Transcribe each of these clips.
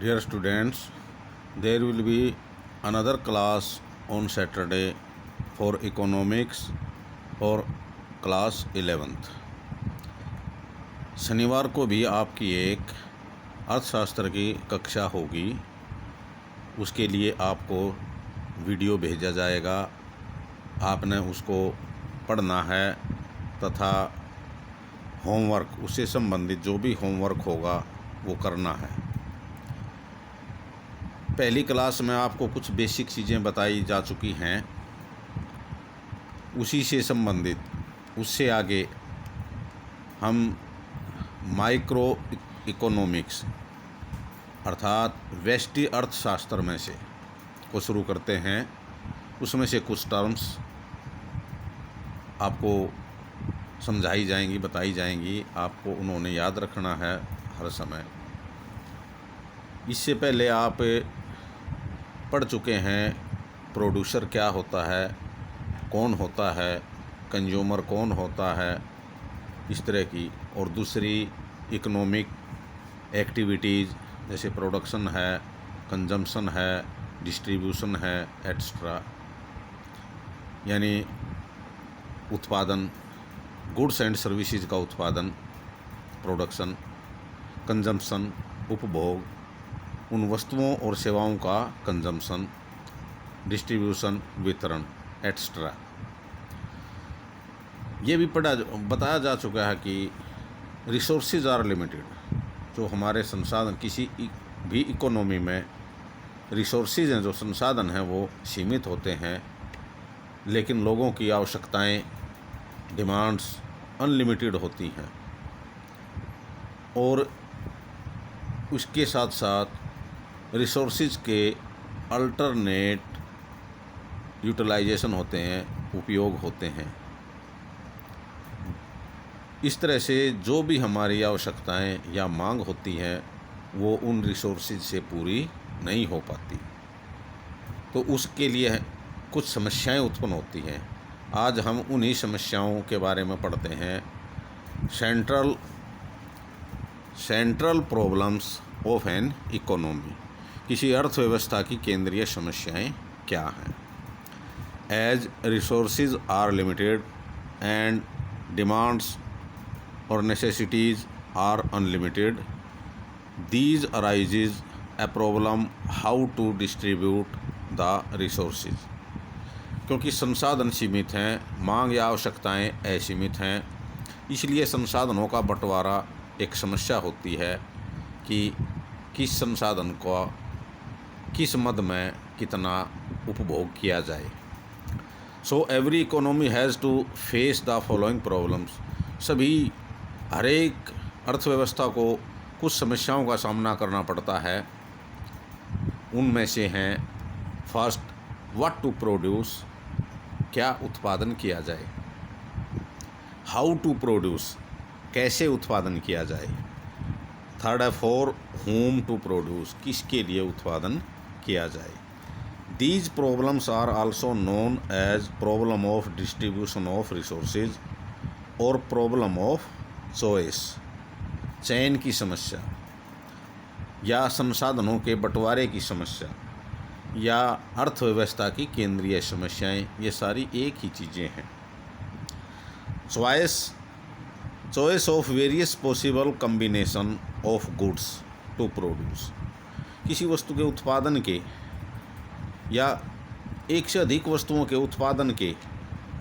Dear students, there will be another class on Saturday for economics for class 11th। शनिवार को भी आपकी एक अर्थशास्त्र की कक्षा होगी। उसके लिए आपको वीडियो भेजा जाएगा, आपने उसको पढ़ना है तथा होमवर्क, उससे संबंधित जो भी होमवर्क होगा वो करना है। पहली क्लास में आपको कुछ बेसिक चीज़ें बताई जा चुकी हैं, उसी से संबंधित उससे आगे हम माइक्रो इकोनॉमिक्स अर्थात व्यष्टि अर्थशास्त्र में से को शुरू करते हैं। उसमें से कुछ टर्म्स आपको समझाई जाएंगी, बताई जाएंगी, आपको उन्होंने याद रखना है हर समय। इससे पहले आप पढ़ चुके हैं प्रोड्यूसर क्या होता है, कौन होता है, कंज्यूमर कौन होता है, इस तरह की। और दूसरी इकोनॉमिक एक्टिविटीज़ जैसे प्रोडक्शन है, कंजम्पशन है, डिस्ट्रीब्यूशन है, एट्सट्रा, यानी उत्पादन, गुड्स एंड सर्विसेज का उत्पादन, प्रोडक्शन, कंजम्पशन, उपभोग, उन वस्तुओं और सेवाओं का कंजम्पशन, डिस्ट्रीब्यूशन, वितरण, एट्सट्रा। ये भी बताया जा चुका है कि रिसोर्सेज आर लिमिटेड। जो हमारे संसाधन, किसी भी इकोनॉमी में रिसोर्सेज हैं, जो संसाधन हैं, वो सीमित होते हैं, लेकिन लोगों की आवश्यकताएं, डिमांड्स अनलिमिटेड होती हैं। और उसके साथ साथ रिसोर्सेज के अल्टरनेट यूटिलाइजेशन होते हैं, उपयोग होते हैं। इस तरह से जो भी हमारी आवश्यकताएं या मांग होती हैं वो उन रिसोर्सेज से पूरी नहीं हो पाती, तो उसके लिए कुछ समस्याएं उत्पन्न होती हैं। आज हम उन्हीं समस्याओं के बारे में पढ़ते हैं। Central problems of an economy, किसी अर्थव्यवस्था की केंद्रीय समस्याएं क्या हैं। As resources are limited and demands और necessities are unlimited, these arises a problem how to distribute the resources. क्योंकि संसाधन सीमित हैं, मांग या आवश्यकताएं असीमित हैं, इसलिए संसाधनों का बंटवारा एक समस्या होती है कि किस संसाधन को किस मद में कितना उपभोग किया जाए। So every economy has to face the following problems. सभी, हर एक अर्थव्यवस्था को कुछ समस्याओं का सामना करना पड़ता है। उनमें से हैं फर्स्ट, व्हाट टू प्रोड्यूस, क्या उत्पादन किया जाए। हाउ टू प्रोड्यूस, कैसे उत्पादन किया जाए। थर्ड है फॉर whom टू प्रोड्यूस, किसके लिए उत्पादन किया जाए। These problems are also known as problem of distribution of resources और प्रॉब्लम ऑफ चॉइस, चयन की समस्या या संसाधनों के बंटवारे की समस्या या अर्थव्यवस्था की केंद्रीय समस्याएं, ये सारी एक ही चीज़ें हैं। Choice of various possible combination of goods to produce, किसी वस्तु के उत्पादन के या एक से अधिक वस्तुओं के उत्पादन के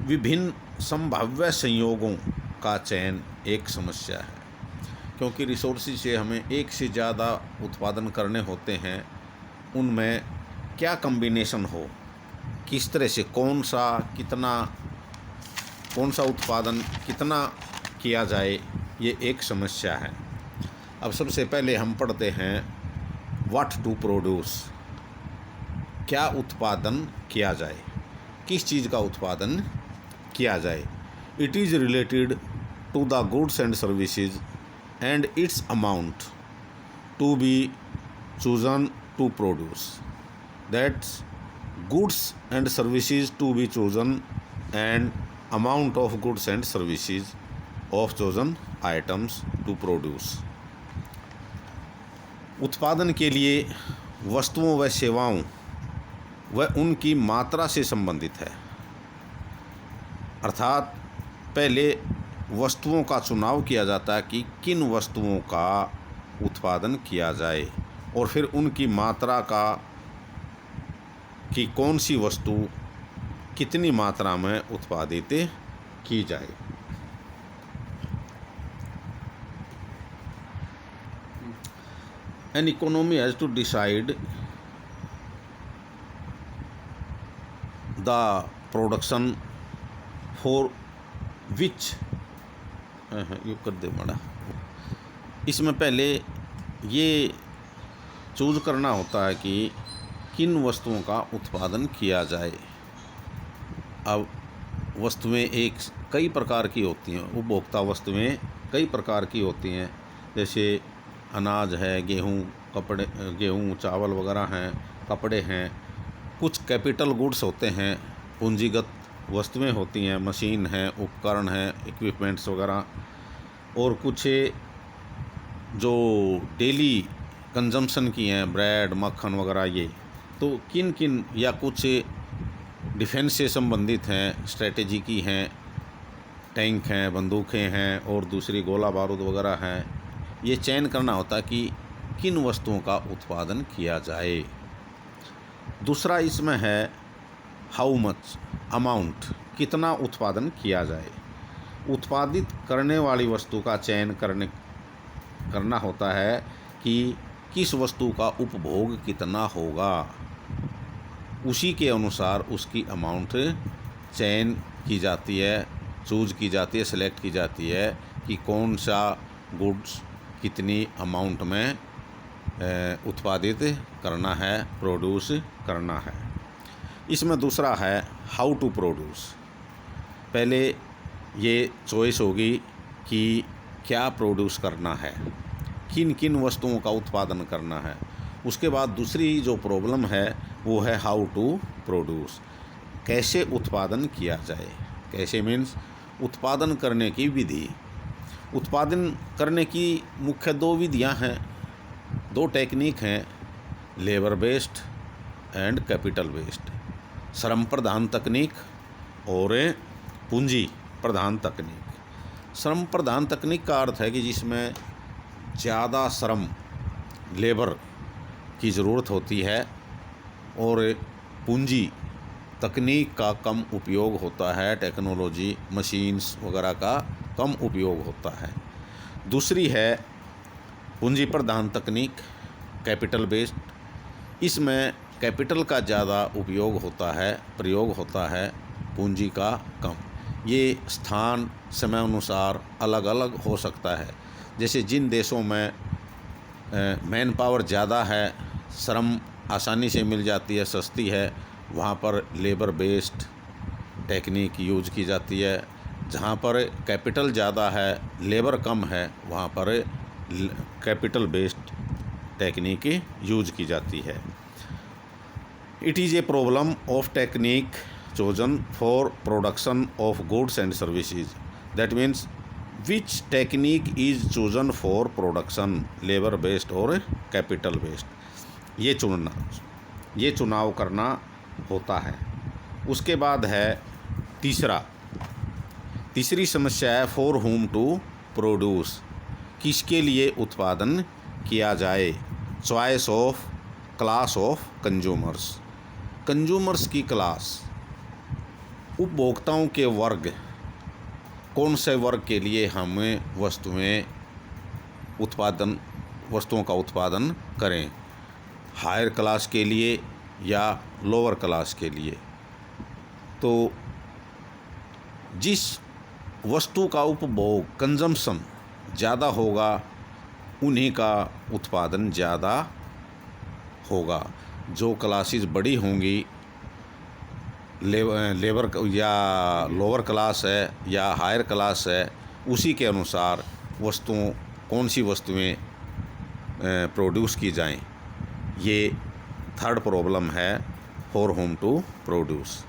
विभिन्न संभाव्य संयोगों का चयन एक समस्या है। क्योंकि रिसोर्सेज से हमें एक से ज़्यादा उत्पादन करने होते हैं, उनमें क्या कम्बिनेशन हो, किस तरह से कौन सा उत्पादन कितना किया जाए, ये एक समस्या है। अब सबसे पहले हम पढ़ते हैं व्हाट टू प्रोड्यूस, क्या उत्पादन किया जाए, किस चीज़ का उत्पादन किया जाए। It is related to the goods and services and its amount to be chosen to produce. That's goods and services to be chosen and amount of goods and services of chosen items to produce. उत्पादन के लिए वस्तुओं व सेवाओं व उनकी मात्रा से संबंधित है। अर्थात पहले वस्तुओं का चुनाव किया जाता है कि किन वस्तुओं का उत्पादन किया जाए, और फिर उनकी मात्रा का कि कौन सी वस्तु कितनी मात्रा में उत्पादित की जाए। An economy has to decide the production for which you कर दे बड़ा। इसमें पहले ये चूज करना होता है कि किन वस्तुओं का उत्पादन किया जाए। अब वस्तुएं कई प्रकार की होती हैं, उपभोक्ता वस्तुएं कई प्रकार की होती हैं, जैसे अनाज है, गेहूँ चावल वगैरह हैं, कपड़े हैं। कुछ कैपिटल गुड्स होते हैं, पूंजीगत वस्तुएं होती हैं, मशीन है, उपकरण हैं, इक्विपमेंट्स वगैरह। और कुछ जो डेली कंजम्पशन की हैं, ब्रेड मक्खन वगैरह, ये तो किन किन, या कुछ डिफेंस से संबंधित हैं, स्ट्रेटेजी की हैं, टैंक हैं, बंदूकें हैं, और दूसरी गोला बारूद वगैरह हैं। ये चयन करना होता है कि किन वस्तुओं का उत्पादन किया जाए। दूसरा इसमें है हाउ मच, अमाउंट, कितना उत्पादन किया जाए। उत्पादित करने वाली वस्तु का चयन करना होता है कि किस वस्तु का उपभोग कितना होगा, उसी के अनुसार उसकी अमाउंट चयन की जाती है, चूज की जाती है, सेलेक्ट की जाती है कि कौन सा गुड्स कितनी अमाउंट में उत्पादित करना है, प्रोड्यूस करना है। इसमें दूसरा है हाउ टू प्रोड्यूस। पहले ये चॉइस होगी कि क्या प्रोड्यूस करना है, किन किन वस्तुओं का उत्पादन करना है। उसके बाद दूसरी जो प्रॉब्लम है वो है हाउ टू प्रोड्यूस, कैसे उत्पादन किया जाए। कैसे मीन्स उत्पादन करने की विधि। उत्पादन करने की मुख्य दो विधियां हैं, दो टेक्निक हैं, labour based and capital based. श्रम प्रधान तकनीक और पूंजी प्रधान तकनीक। श्रम प्रधान तकनीक का अर्थ है कि जिसमें ज़्यादा श्रम, लेबर की ज़रूरत होती है, और पूंजी तकनीक का कम उपयोग होता है, टेक्नोलॉजी मशीन्स वगैरह का कम उपयोग होता है। दूसरी है पूंजी प्रधान तकनीक, कैपिटल बेस्ड। इसमें कैपिटल का ज़्यादा उपयोग होता है, प्रयोग होता है, पूंजी का कम। ये स्थान समय अनुसार अलग अलग हो सकता है। जैसे जिन देशों में मैन पावर ज़्यादा है, श्रम आसानी से मिल जाती है, सस्ती है, वहाँ पर लेबर बेस्ड टेक्निक यूज की जाती है। जहाँ पर कैपिटल ज़्यादा है, लेबर कम है, वहाँ पर कैपिटल बेस्ड टेक्निक यूज की जाती है। It is a problem of technique chosen for production of goods and services. That means which technique is chosen for production, labor based or capital based. ये चुनाव करना होता है। उसके बाद है तीसरी समस्या है फॉर whom to produce, किसके लिए उत्पादन किया जाए। Choice of class of consumers. Consumers की क्लास, उपभोक्ताओं के वर्ग, कौन से वर्ग के लिए हम वस्तुओं का उत्पादन करें, हायर क्लास के लिए या लोअर क्लास के लिए। तो जिस वस्तु का उपभोग, कंजम्पशन ज़्यादा होगा, उन्हीं का उत्पादन ज़्यादा होगा। जो क्लासेस बड़ी होंगी, लेबर या लोअर क्लास है या हायर क्लास है, उसी के अनुसार कौन सी वस्तुएं प्रोड्यूस की जाएं। ये थर्ड प्रॉब्लम है फॉर whom टू प्रोड्यूस।